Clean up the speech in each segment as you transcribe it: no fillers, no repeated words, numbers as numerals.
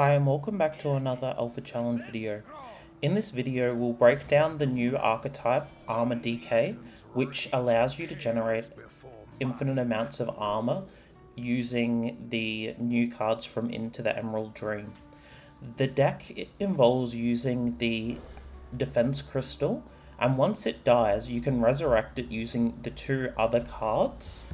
Hi and welcome back to another Alpha Challenge video. In this video we'll break down the new archetype Armor DK, which allows you to generate infinite amounts of armor using the new cards from Into the Emerald Dream. The deck involves using the Defense Crystal, and once it dies you can resurrect it using the two other cards.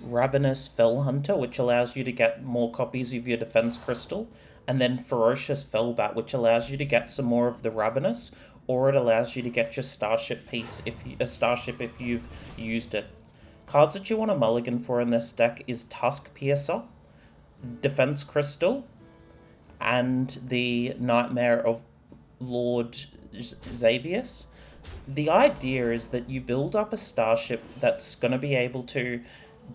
Ravenous Fell Hunter, which allows you to get more copies of your Defense Crystal, and then Ferocious Fellbat, which allows you to get some more of the Ravenous, or it allows you to get your Starship piece if you've used it. Cards that you want a mulligan for in this deck is Tusk Piercer, Defense Crystal, and the Nightmare of Lord Xavius. The idea is that you build up a Starship that's going to be able to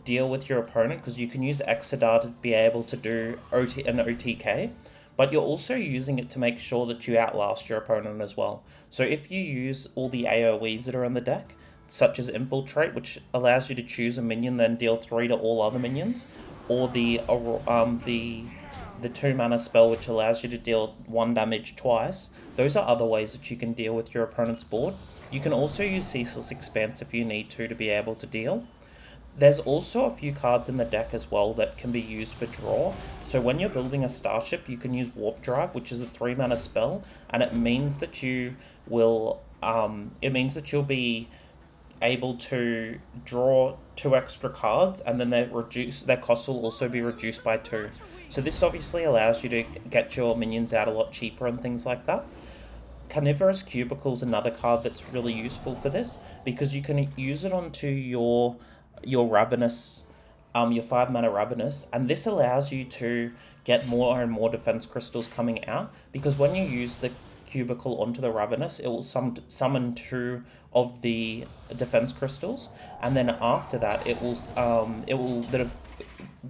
deal with your opponent, because you can use Exodar to be able to do an OTK, but you're also using it to make sure that you outlast your opponent as well. So if you use all the AoEs that are in the deck, such as Infiltrate, which allows you to choose a minion then deal 3 to all other minions, or the 2 mana spell which allows you to deal 1 damage twice, those are other ways that you can deal with your opponent's board. You can also use Ceaseless Expanse if you need to be able to deal. There's also a few cards in the deck as well that can be used for draw. So when you're building a Starship, you can use Warp Drive, which is a 3 mana spell, and it means that you will you'll be able to draw 2 extra cards, and then their cost will also be reduced by 2. So this obviously allows you to get your minions out a lot cheaper and things like that. Carnivorous Cubicle is another card that's really useful for this, because you can use it onto your Ravenous, your 5 mana Ravenous, and this allows you to get more and more Defense Crystals coming out, because when you use the Cubicle onto the Ravenous, it will summon 2 of the Defense Crystals, and then after that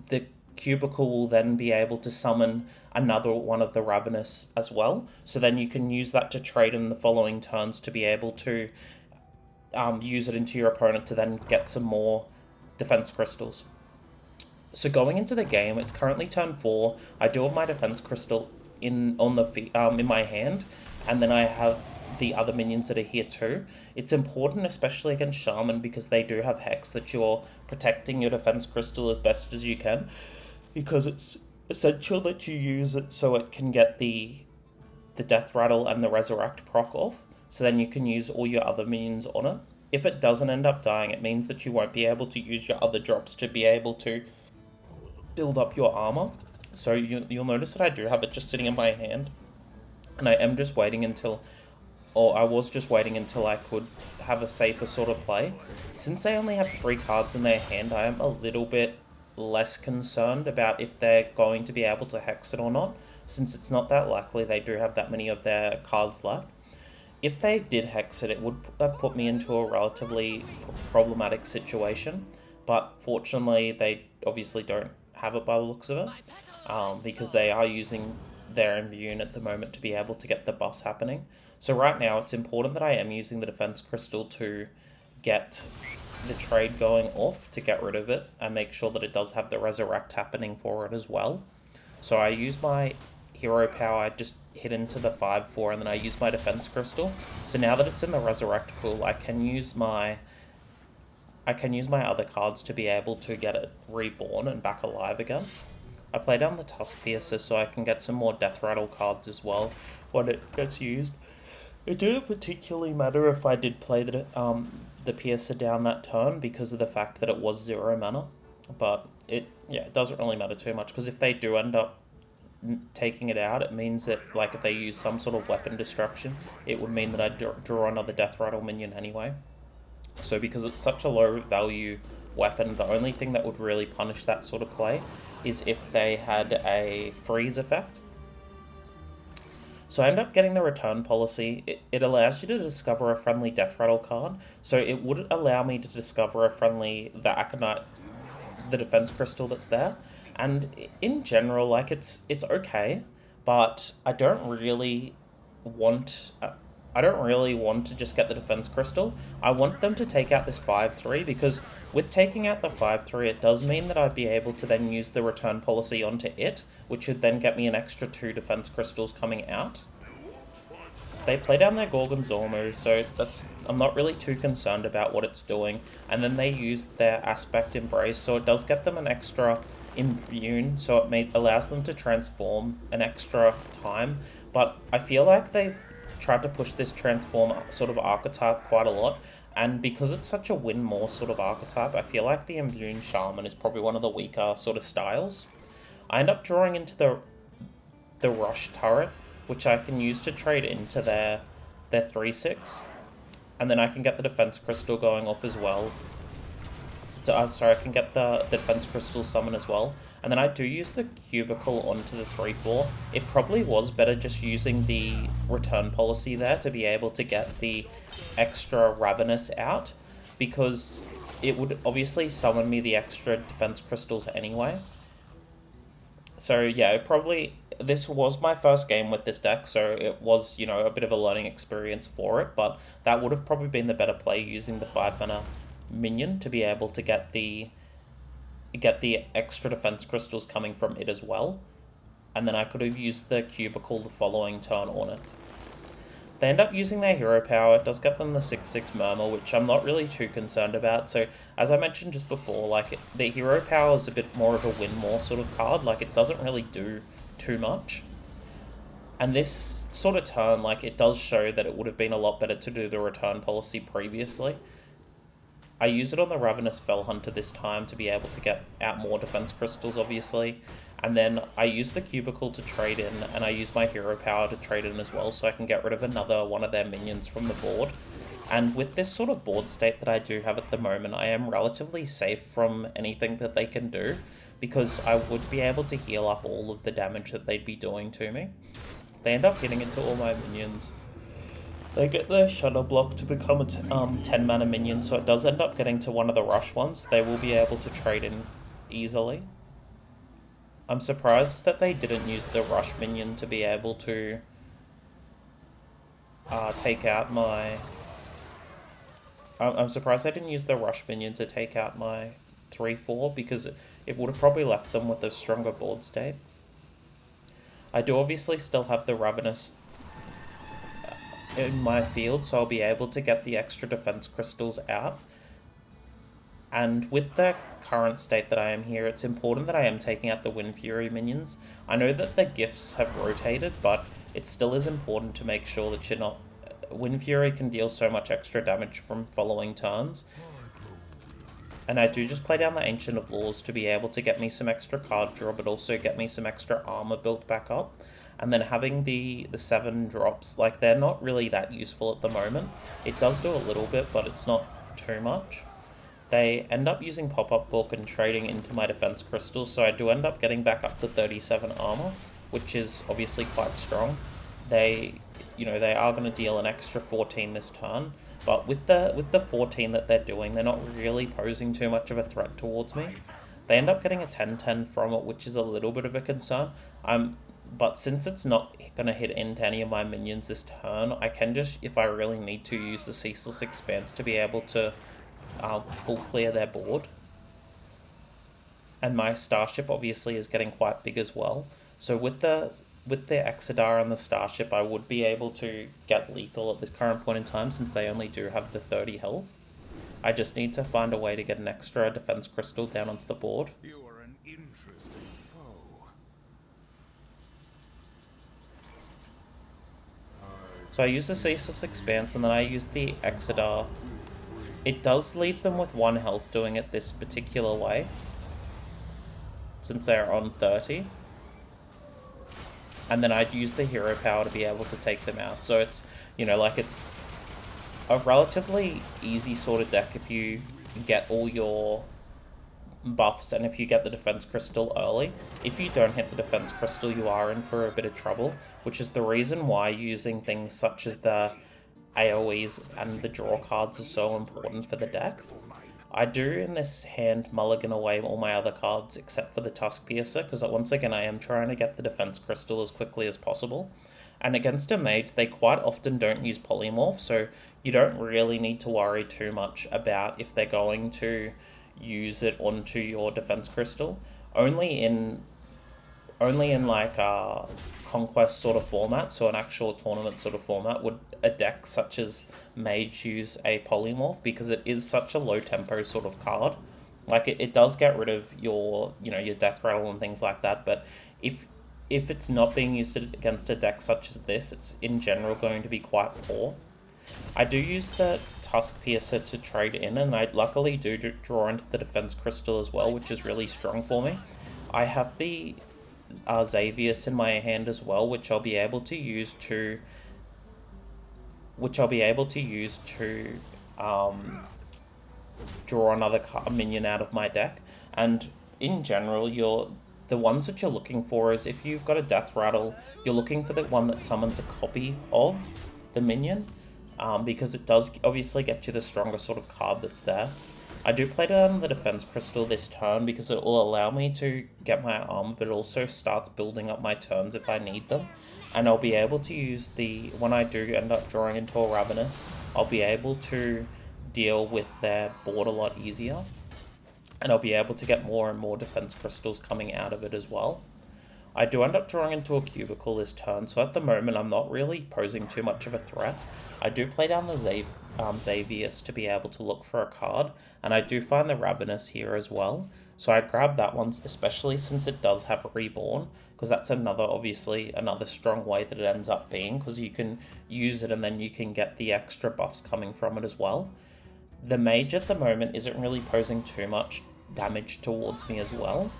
the Cubicle will then be able to summon another one of the Ravenous as well, so then you can use that to trade in the following turns to be able to use it into your opponent to then get some more Defense Crystals. So going into the game, it's currently turn 4. I do have my Defense Crystal in my hand, and then I have the other minions that are here too. It's important, especially against Shaman, because they do have Hex, that you're protecting your Defense Crystal as best as you can, because it's essential that you use it so it can get the Death Rattle and the Resurrect proc off, so then you can use all your other minions on it. If it doesn't end up dying, it means that you won't be able to use your other drops to be able to build up your armor. So you'll notice that I do have it just sitting in my hand, and I was just waiting until I could have a safer sort of play. Since they only have 3 cards in their hand, I am a little bit less concerned about if they're going to be able to hex it or not, since it's not that likely they do have that many of their cards left. If they did hex it, it would have put me into a relatively problematic situation, but fortunately they obviously don't have it by the looks of it, because they are using their Imbue at the moment to be able to get the buffs happening. So right now it's important that I am using the Defense Crystal to get the trade going off, to get rid of it, and make sure that it does have the Resurrect happening for it as well. So I use my Hero Power, I just hit into the 5/4, and then I use my Defense Crystal. So now that it's in the Resurrect pool, I can use my other cards to be able to get it reborn and back alive again. I play down the Tusk Piercer so I can get some more Death Rattle cards as well when it gets used. It didn't particularly matter if I did play the Piercer down that turn, because of the fact that it was 0 mana, but it doesn't really matter too much, because if they do end up taking it out, it means that, like, if they use some sort of weapon destruction, it would mean that I draw another Death Rattle minion anyway. So because it's such a low value weapon, the only thing that would really punish that sort of play is if they had a freeze effect. So I end up getting the Return Policy. It allows you to discover a friendly Death Rattle card, so it would allow me to discover the Aconite, the Defense Crystal that's there. And in general, like, it's okay, but I don't really want I don't really want to just get the defense crystal. I want them to take out this 5/3 because with taking out the 5/3, it does mean that I'd be able to then use the return policy onto it, which would then get me an extra 2 defense crystals coming out. They play down their Gorgonzormu, so I'm not really too concerned about what it's doing. And then they use their Aspect Embrace, so it does get them an extra immune, so it allows them to transform an extra time. But I feel like they've tried to push this transform sort of archetype quite a lot, and because it's such a win more sort of archetype, I feel like the Imbue Shaman is probably one of the weaker sort of styles. I end up drawing into the Rush turret, which I can use to trade into their 3/6, and then I can get the defense crystal going off as well. So I can get the defense crystal summon as well, and then I do use the cubicle onto the 3/4. It probably was better just using the return policy there to be able to get the extra Ravenous out, because it would obviously summon me the extra defense crystals anyway. So yeah, this was my first game with this deck, so it was, a bit of a learning experience for it, but that would have probably been the better play using the 5-mana minion to be able to get the extra defense crystals coming from it as well, and then I could have used the cubicle the following turn on it. They end up using their hero power. It does get them the 6/6 Murmur, which I'm not really too concerned about. So, as I mentioned just before, the hero power is a bit more of a win more sort of card. It doesn't really do too much. And this sort of turn, it does show that it would have been a lot better to do the return policy previously. I use it on the Ravenous Fell Hunter this time to be able to get out more defense crystals, obviously. And then I use the cubicle to trade in, and I use my hero power to trade in as well, so I can get rid of another one of their minions from the board. And with this sort of board state that I do have at the moment, I am relatively safe from anything that they can do, because I would be able to heal up all of the damage that they'd be doing to me. They end up hitting into all my minions. They get their Shadow Block to become a 10-mana minion, so it does end up getting to one of the rush ones. They will be able to trade in easily. I'm surprised that they didn't use the rush minion to be able to take out my... I'm surprised they didn't use the rush minion to take out my 3/4, because it would have probably left them with a stronger board state. I do obviously still have the Ravenous in my field, so I'll be able to get the extra defense crystals out. And with the current state that I am here, it's important that I am taking out the Wind Fury minions. I know that the gifts have rotated, but it still is important to make sure that you're not... Wind Fury can deal so much extra damage from following turns. And I do just play down the Ancient of Laws to be able to get me some extra card draw, but also get me some extra armor built back up. And then having the 7 drops, they're not really that useful at the moment. It does do a little bit, but it's not too much. They end up using Pop-Up Book and trading into my defense crystals, so I do end up getting back up to 37 armor, which is obviously quite strong. They are going to deal an extra 14 this turn, but with the 14 that they're doing, they're not really posing too much of a threat towards me. They end up getting a 10/10 from it, which is a little bit of a concern. But since it's not going to hit into any of my minions this turn, I can just, if I really need to, use the Ceaseless Expanse to be able to full clear their board. And my Starship obviously is getting quite big as well. So with the Exodar and the Starship, I would be able to get lethal at this current point in time, since they only do have the 30 health. I just need to find a way to get an extra defense crystal down onto the board. You are an interesting foe. So I use the Ceaseless Expanse, and then I use the Exodar. It does leave them with 1 health doing it this particular way, since they're on 30. And then I'd use the hero power to be able to take them out. So it's, it's a relatively easy sort of deck if you get all your buffs and if you get the defense crystal early. If you don't hit the defense crystal, you are in for a bit of trouble, which is the reason why using things such as the AoEs and the draw cards are so important for the deck. I do in this hand mulligan away all my other cards except for the Tusk Piercer, because once again I am trying to get the defense crystal as quickly as possible. And against a mage, they quite often don't use polymorph, so you don't really need to worry too much about if they're going to use it onto your defense crystal. Only in like a conquest sort of format, so an actual tournament sort of format, would a deck such as Mage use a polymorph, because it is such a low tempo sort of card. Like it does get rid of your your death rattle and things like that, but if it's not being used against a deck such as this, it's in general going to be quite poor. I do use the Tusk Piercer to trade in, and I luckily do draw into the defense crystal as well, which is really strong for me. I have the Xavius in my hand as well, which I'll be able to use to draw another minion out of my deck. And in general, the ones that you're looking for is, if you've got a death rattle, you're looking for the one that summons a copy of the minion, because it does obviously get you the stronger sort of card that's there. I do play down the defense crystal this turn because it will allow me to get my armor, but it also starts building up my turns if I need them. And I'll be able to use when I do end up drawing into a Ravenous, I'll be able to deal with their board a lot easier. And I'll be able to get more and more defense crystals coming out of it as well. I do end up drawing into a cubicle this turn, so at the moment I'm not really posing too much of a threat. I do play down the Xavius to be able to look for a card, and I do find the Ravenous here as well. So I grab that one, especially since it does have a Reborn, because that's obviously another strong way that it ends up being, because you can use it and then you can get the extra buffs coming from it as well. The Mage at the moment isn't really posing too much damage towards me as well.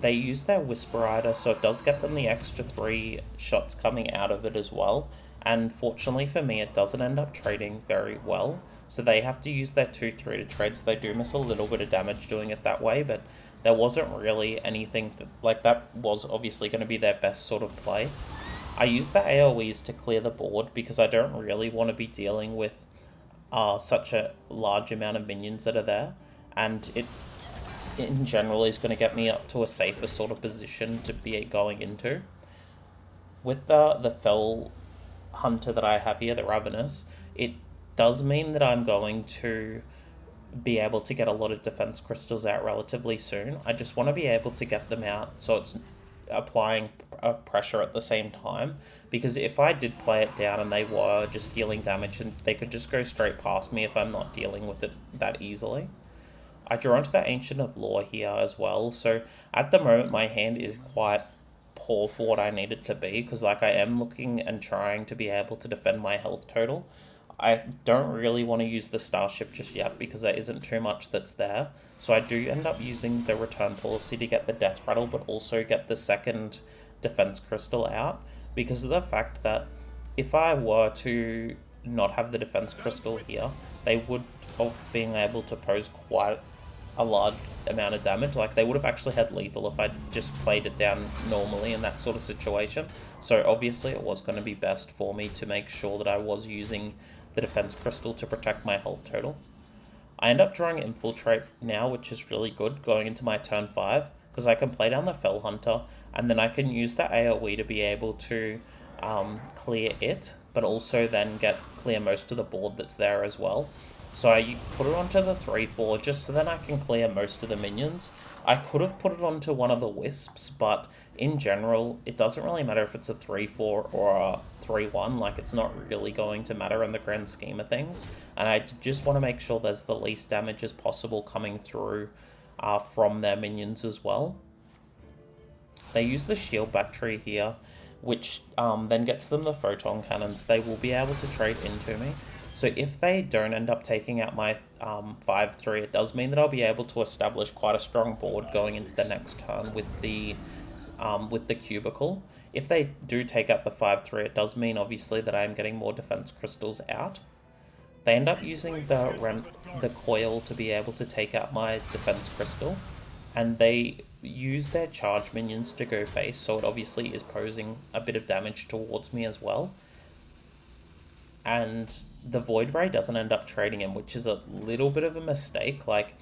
They use their Whisper Rider, so it does get them the extra 3 shots coming out of it as well. And fortunately for me, it doesn't end up trading very well. So they have to use their 2-3 to trade, so they do miss a little bit of damage doing it that way. But there wasn't really anything that was obviously going to be their best sort of play. I use the AoEs to clear the board because I don't really want to be dealing with such a large amount of minions that are there. And it in general is going to get me up to a safer sort of position to be going into. With the Fell Hunter that I have here, the Ravenous, it does mean that I'm going to be able to get a lot of defense crystals out relatively soon. I just want to be able to get them out so it's applying pressure at the same time, because if I did play it down and they were just dealing damage, and they could just go straight past me if I'm not dealing with it that easily. I draw into the Ancient of Lore here as well, so at the moment my hand is quite poor for what I need it to be, because I am looking and trying to be able to defend my health total. I don't really want to use the Starship just yet because there isn't too much that's there, so I do end up using the Return Policy to get the Death Rattle, but also get the second Defense Crystal out, because of the fact that if I were to not have the Defense Crystal here, they would have been able to pose quite a large amount of damage. They would have actually had lethal if I just played it down normally in that sort of situation. So obviously it was going to be best for me to make sure that I was using the defense crystal to protect my health total. I end up drawing Infiltrate now, which is really good going into my turn 5, because I can play down the Fell Hunter and then I can use the AoE to be able to clear it, but also then clear most of the board that's there as well. So I put it onto the 3-4 just so then I can clear most of the minions. I could have put it onto one of the Wisps, but in general, it doesn't really matter if it's a 3-4 or a 3-1. It's not really going to matter in the grand scheme of things. And I just want to make sure there's the least damage as possible coming through from their minions as well. They use the Shield Battery here, which then gets them the Photon Cannons. They will be able to trade into me. So if they don't end up taking out my 5-3, it does mean that I'll be able to establish quite a strong board going into the next turn with the cubicle. If they do take out the 5-3, it does mean obviously that I am getting more defense crystals out. They end up using the coil to be able to take out my defense crystal, and they use their charge minions to go face, so it obviously is posing a bit of damage towards me as well. And the Void Ray doesn't end up trading him, which is a little bit of a mistake. Like,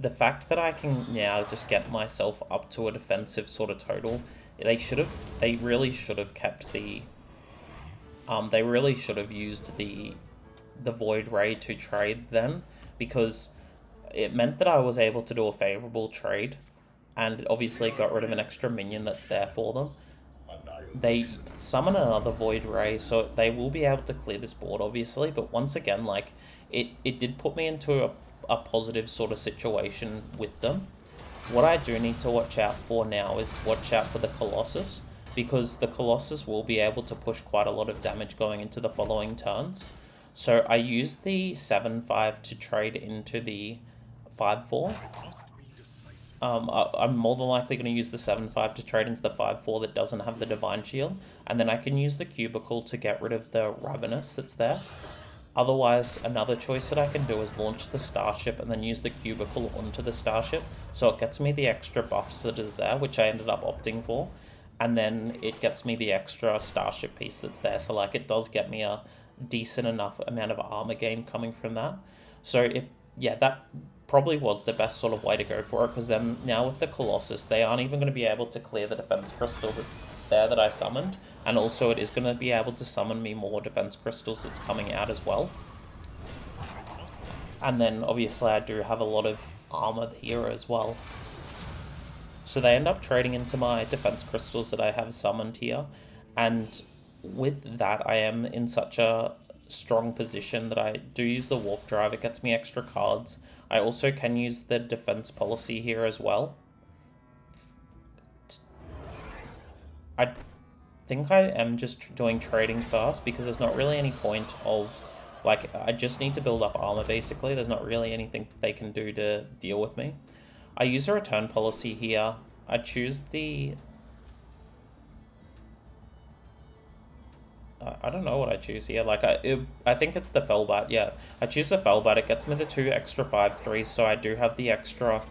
the fact that I can now just get myself up to a defensive sort of total, they really should have kept the, they really should have used the Void Ray to trade then, because it meant that I was able to do a favorable trade, and it obviously got rid of an extra minion that's there for them. They summon another Void Ray, so they will be able to clear this board, obviously, but once again, like, it did put me into a positive sort of situation with them. What I do need to watch out for now is watch out for the Colossus, because the Colossus will be able to push quite a lot of damage going into the following turns. So I used the 7-5 to trade into the 5-4. I'm more than likely going to use the 7-5 to trade into the 5-4 that doesn't have the Divine Shield, and then I can use the Cubicle to get rid of the Ravenous that's there. Otherwise, another choice that I can do is launch the Starship and then use the Cubicle onto the Starship, so it gets me the extra buffs that is there, which I ended up opting for, and then it gets me the extra Starship piece that's there, so like it does get me a decent enough amount of armor gain coming from that. So that probably was the best sort of way to go for it, because then now with the Colossus, they aren't even going to be able to clear the defense crystal that's there that I summoned, and also it is going to be able to summon me more defense crystals that's coming out as well. And then obviously I do have a lot of armor here as well. So they end up trading into my defense crystals that I have summoned here, and with that I am in such a strong position that I do use the Warp Drive. It gets me extra cards. I also can use the defense policy here as well. I think I am just doing trading first, because there's not really any point of, like, I just need to build up armor basically. There's not really anything they can do to deal with me. I use a return policy here. I choose the... I don't know what I choose here. Like, I think it's the Fellbat, yeah. I choose the Fellbat. It gets me the 2 extra 5/3, so I do have the extra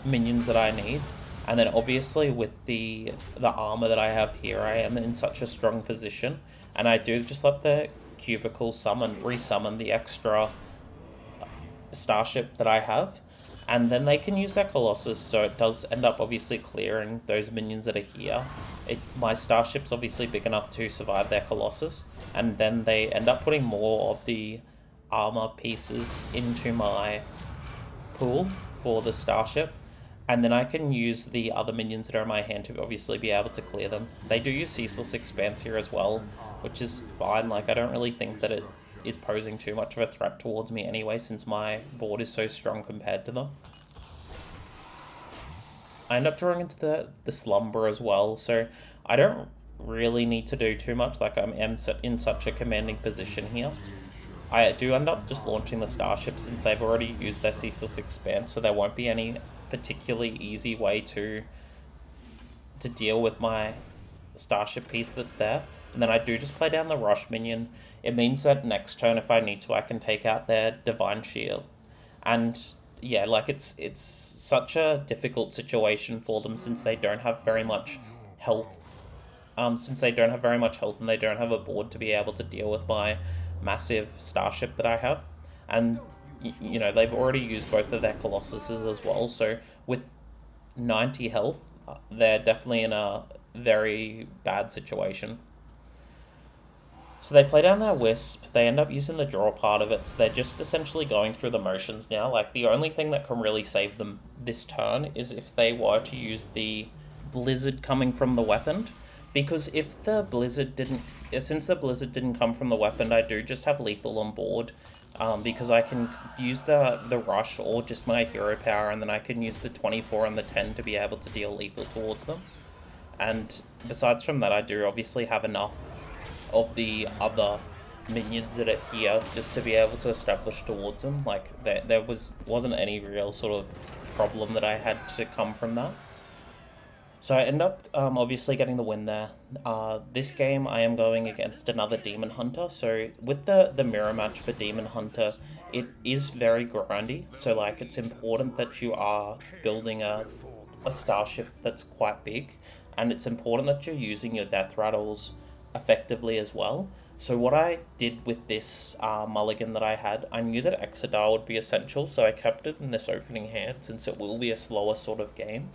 minions that I need. And then obviously with the armor that I have here, I am in such a strong position. And I do just let the Cubicle resummon the extra Starship that I have. And then they can use that Colossus, so it does end up obviously clearing those minions that are here. My Starship's obviously big enough to survive their Colossus, and then they end up putting more of the armor pieces into my pool for the Starship, and then I can use the other minions that are in my hand to obviously be able to clear them. They do use Ceaseless Expanse here as well, which is fine. Like, I don't really think that it is posing too much of a threat towards me anyway, since my board is so strong compared to them. I end up drawing into the Slumber as well, so I don't really need to do too much. Like, I'm in such a commanding position here. I do end up just launching the Starship, since they've already used their Ceaseless Expanse, so there won't be any particularly easy way to deal with my Starship piece that's there. And then I do just play down the Rush minion. It means that next turn, if I need to, I can take out their Divine Shield. And yeah, like, it's such a difficult situation for them, since they don't have very much health. Since they don't have very much health, and they don't have a board to be able to deal with my massive Starship that I have. And, you know, they've already used both of their Colossuses as well, so with 90 health, they're definitely in a very bad situation. So they play down their Wisp, they end up using the draw part of it, so they're just essentially going through the motions now. Like, the only thing that can really save them this turn is if they were to use the Blizzard coming from the weapon, because if the Blizzard since the Blizzard didn't come from the weapon, I do just have lethal on board, because I can use the Rush or just my Hero Power, and then I can use the 24 and the 10 to be able to deal lethal towards them. And besides from that, I do obviously have enough of the other minions that are here just to be able to establish towards them. Like, there wasn't any real sort of problem that I had to come from that. So I end up obviously getting the win there. This game I am going against another Demon Hunter, so with the mirror match for Demon Hunter, it is very grindy, so like, it's important that you are building a Starship that's quite big, and it's important that you're using your Death Rattles effectively as well. So what I did with this mulligan that I had, I knew that Exodar would be essential, so I kept it in this opening hand since it will be a slower sort of game.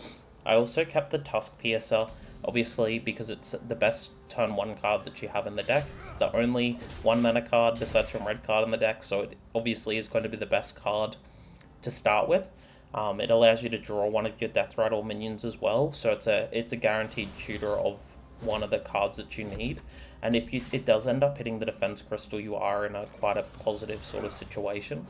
I also kept the Tusk Piercer, obviously, because it's the best turn 1 card that you have in the deck. It's the only 1 mana card besides from red card in the deck, so it obviously is going to be the best card to start with. It allows you to draw one of your Death Rattle minions as well, so it's a guaranteed tutor of one of the cards that you need. And if it does end up hitting the Defense Crystal, you are in quite a positive sort of situation.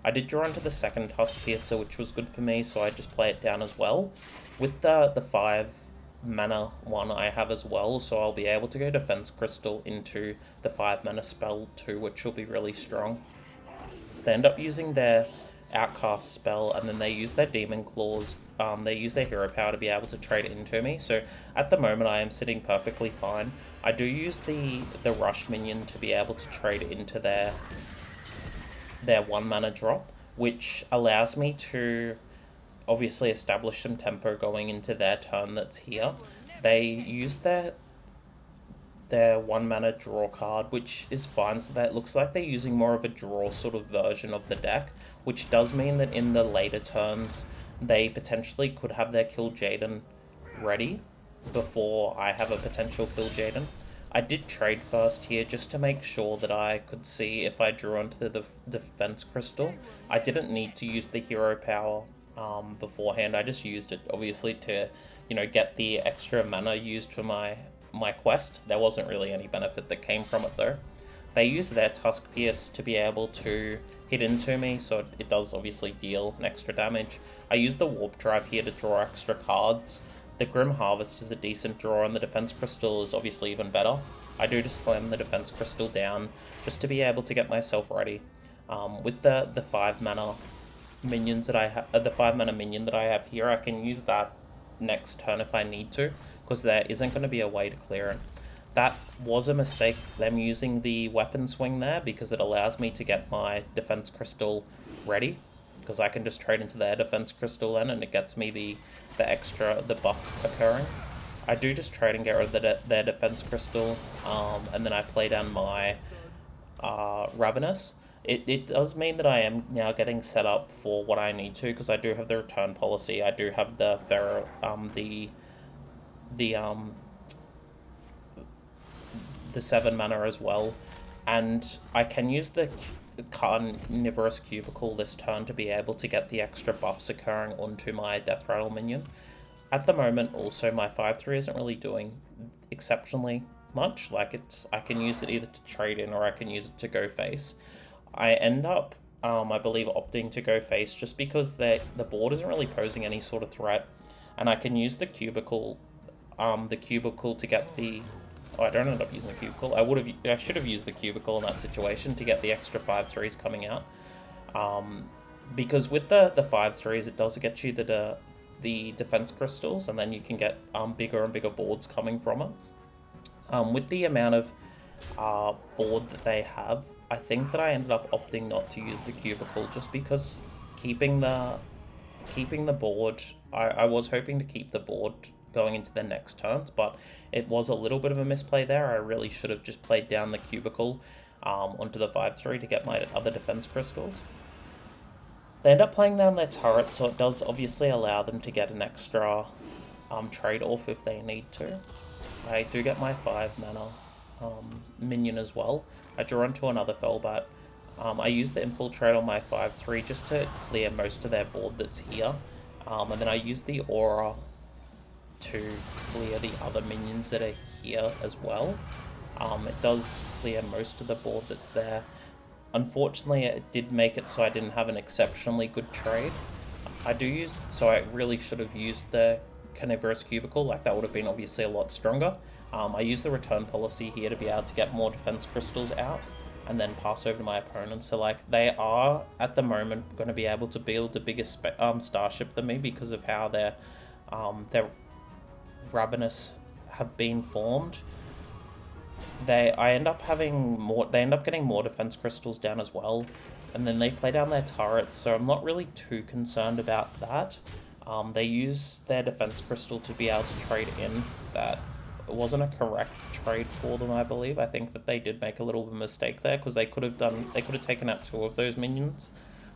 I did draw into the second Tusk Piercer, which was good for me, so I just play it down as well. With the 5 mana one I have as well, so I'll be able to go Defense Crystal into the 5 mana spell too, which will be really strong. They end up using their Outcast spell, and then they use their Demon Claws, they use their hero power to be able to trade it into me, so at the moment I am sitting perfectly fine. I do use the Rush minion to be able to trade it into their 1 mana drop, which allows me to obviously establish some tempo going into their turn that's here. They use their 1 mana draw card, which is fine, so that looks like they're using more of a draw sort of version of the deck, which does mean that in the later turns they potentially could have their Kill Jaden ready before I have a potential Kill Jaden. I did trade first here just to make sure that I could see if I drew into the Defense Crystal. I didn't need to use the hero power beforehand. I just used it obviously to, get the extra mana used for my quest. There wasn't really any benefit that came from it though. They use their Tusk Pierce to be able to hit into me, so it does obviously deal an extra damage. I use the Warp Drive here to draw extra cards. The Grim Harvest is a decent draw, and the Defense Crystal is obviously even better. I do just slam the Defense Crystal down just to be able to get myself ready. With the 5 mana minions that I have, the 5 mana minion that I have here, I can use that next turn if I need to, because there isn't going to be a way to clear it. That was a mistake, them using the weapon swing there, because it allows me to get my Defense Crystal ready, because I can just trade into their Defense Crystal then, and it gets me the buff occurring. I do just trade and get rid of their Defense Crystal, and then I play down my Ravenous. It does mean that I am now getting set up for what I need to, because I do have the return policy, I do have the Pharaoh, the 7 mana as well, and I can use the Carnivorous Cubicle this turn to be able to get the extra buffs occurring onto my Death Rattle minion. At the moment also my 5/3 isn't really doing exceptionally much, I can use it either to trade in or I can use it to go face. I end up I believe opting to go face just because the board isn't really posing any sort of threat, and I can use the cubicle to get the... Oh, I don't end up using the cubicle. I should have used the cubicle in that situation to get the extra 5/3s coming out. Because with the 5/3s, it does get you the defense crystals, and then you can get bigger and bigger boards coming from it. With the amount of board that they have, I think that I ended up opting not to use the cubicle just because keeping the board, I was hoping to keep the board going into the next turns, but it was a little bit of a misplay there. I really should have just played down the cubicle onto the 5/3 to get my other defense crystals. They end up playing down their turrets, so it does obviously allow them to get an extra trade-off if they need to. I do get my 5 mana minion as well. I draw into another Fellbat. I use the Infiltrate on my 5/3 just to clear most of their board that's here. And then I use the Aura to clear the other minions that are here as well. It does clear most of the board that's there. Unfortunately, it did make it so I didn't have an exceptionally good trade. So I really should have used the Carnivorous Cubicle, that would have been obviously a lot stronger. I use the return policy here to be able to get more defense crystals out and then pass over to my opponent. So they are at the moment going to be able to build a bigger starship than me because of how their Ravenous have been formed. They end up getting more defense crystals down as well, and then they play down their turrets, so I'm not really too concerned about that. They use their defense crystal to be able to trade in that it wasn't a correct trade for them, I believe. I think that they did make a little bit of a mistake there, because they could have taken out 2 of those minions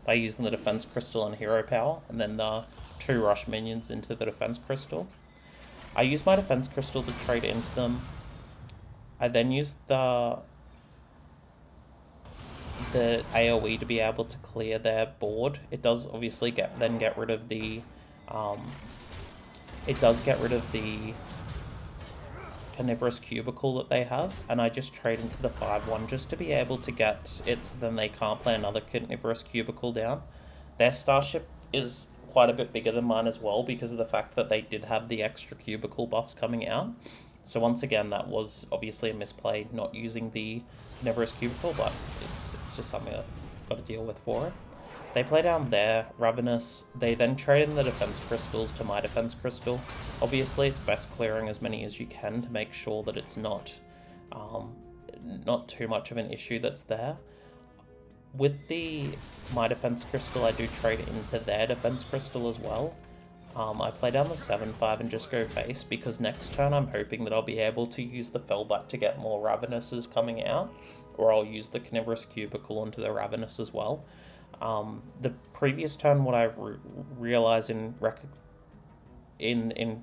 by using the defense crystal and hero power, and then the 2 rush minions into the defense crystal. I used my defense crystal to trade into them. I then used the AoE to be able to clear their board. It does obviously get rid of the carnivorous cubicle that they have, and I just trade into the 5/1 just to be able to get it, so then they can't play another carnivorous cubicle down. Their starship is quite a bit bigger than mine as well, because of the fact that they did have the extra cubicle buffs coming out. So once again, that was obviously a misplay, not using the carnivorous cubicle, but it's just something I've got to deal with for it. They play down their Ravenous. They then trade in the defense crystals to my defense crystal. Obviously, it's best clearing as many as you can to make sure that it's not too much of an issue that's there. With my defense crystal, I do trade into their defense crystal as well. I play down the 7/5 and just go face, because next turn I'm hoping that I'll be able to use the Fellback to get more Ravenouses coming out, or I'll use the carnivorous cubicle onto the Ravenous as well. The previous turn, what I realized in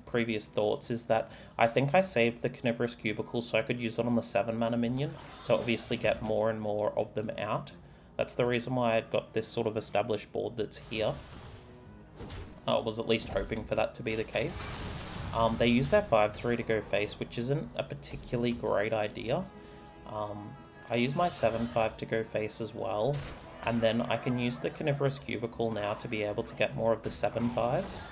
previous thoughts is that I think I saved the carnivorous cubicle so I could use it on the 7 mana minion to obviously get more and more of them out. That's the reason why I got this sort of established board that's here. I was at least hoping for that to be the case. They use their 5/3 to go face, which isn't a particularly great idea. I use my 7/5 to go face as well, and then I can use the carnivorous cubicle now to be able to get more of the 7/5s.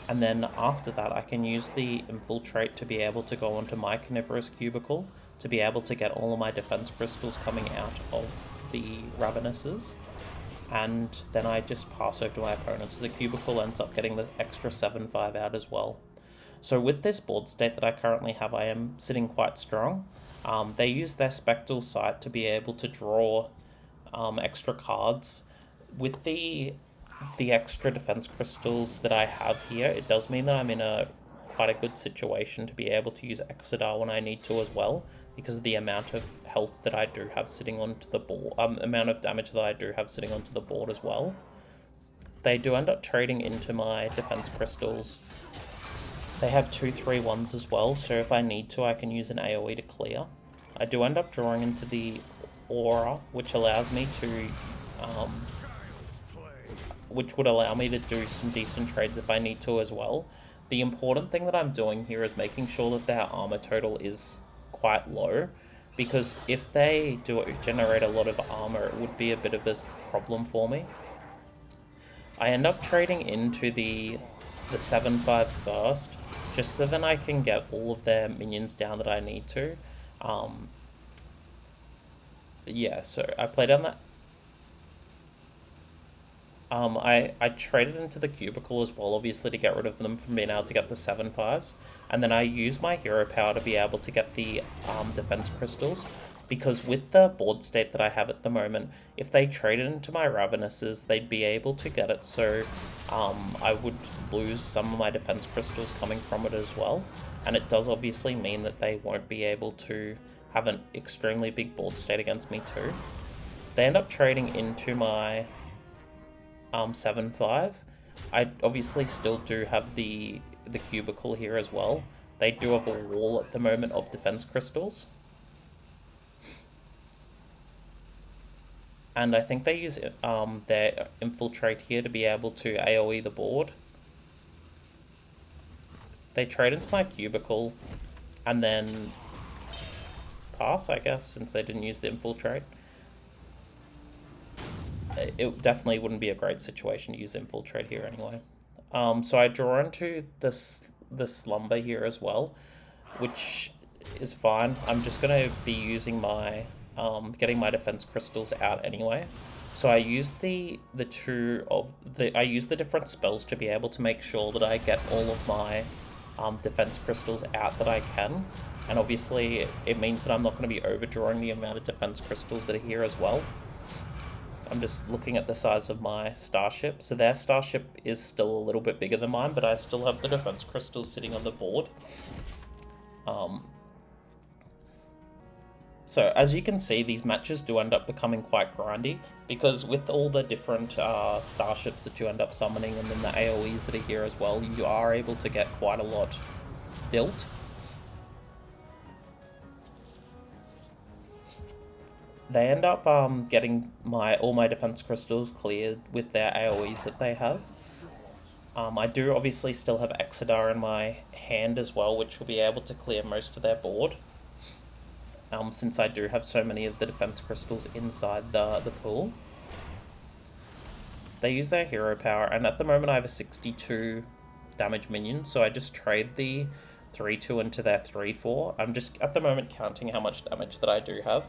And then after that, I can use the infiltrate to be able to go onto my carnivorous cubicle to be able to get all of my defense crystals coming out of the Ravenouses. And then I just pass over to my opponent, so the cubicle ends up getting the extra 7/5 out as well. So with this board state that I currently have, I am sitting quite strong. They use their Spectral Sight to be able to draw extra cards. With the extra defense crystals that I have here, it does mean that I'm in quite a good situation to be able to use Exodar when I need to as well, because of the amount of health that I do have sitting onto the board, amount of damage that I do have sitting onto the board as well. They do end up trading into my defense crystals. They have 2 3/1s as well, so if I need to, I can use an AoE to clear. I do end up drawing into the Aura, which allows me to, which would allow me to do some decent trades if I need to as well. The important thing that I'm doing here is making sure that their armor total is quite low, because if they do generate a lot of armor, it would be a bit of a problem for me. I end up trading into the 7/5 first, just so then I can get all of their minions down that I need to. Yeah, so I play down that. I traded into the cubicle as well, obviously, to get rid of them from being able to get the 7/5s. And then I use my hero power to be able to get the defense crystals. Because with the board state that I have at the moment, if they traded into my Ravenouses, they'd be able to get it. So I would lose some of my defense crystals coming from it as well. And it does obviously mean that they won't be able to have an extremely big board state against me too. They end up trading into my 7/5. I obviously still do have the cubicle here as well. They do have a wall at the moment of defense crystals. And I think they use their infiltrate here to be able to AoE the board. They trade into my cubicle and then pass, I guess, since they didn't use the infiltrate. It definitely wouldn't be a great situation to use infiltrate here anyway. So I draw into the slumber here as well, which is fine. I'm just going to be using my getting my defense crystals out anyway. So I use I use the different spells to be able to make sure that I get all of my defense crystals out that I can. And obviously it means that I'm not going to be overdrawing the amount of defense crystals that are here as well. I'm just looking at the size of my starship. So their starship is still a little bit bigger than mine, but I still have the defense crystals sitting on the board. So as you can see, these matches do end up becoming quite grindy, because with all the different starships that you end up summoning and then the AoEs that are here as well, you are able to get quite a lot built. They end up getting all my defense crystals cleared with their AoEs that they have. I do obviously still have Exodar in my hand as well, which will be able to clear most of their board. Since I do have so many of the defense crystals inside the pool. They use their hero power, and at the moment I have a 62 damage minion, so I just trade the 3-2 into their 3-4. I'm just at the moment counting how much damage that I do have.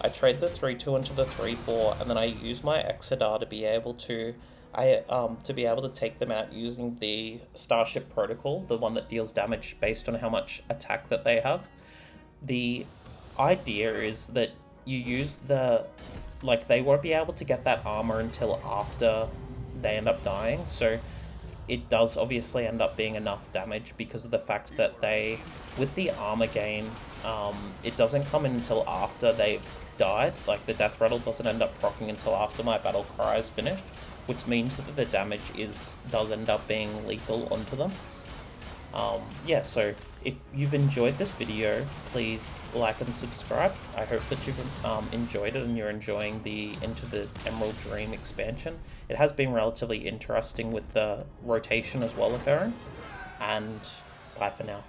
I trade the 3-2 into the 3-4, and then I use my Exodar to be able to take them out using the Starship protocol, the one that deals damage based on how much attack that they have. The idea is that you use they won't be able to get that armor until after they end up dying, so it does obviously end up being enough damage because of the fact that with the armor gain, it doesn't come in until after they've died. Like, the death rattle doesn't end up proccing until after my battle cry is finished, which means that the damage does end up being lethal onto them. Yeah, so if you've enjoyed this video, please like and subscribe. I hope that you've enjoyed it and you're enjoying the Into the Emerald Dream expansion. It has been relatively interesting with the rotation as well occurring, and bye for now.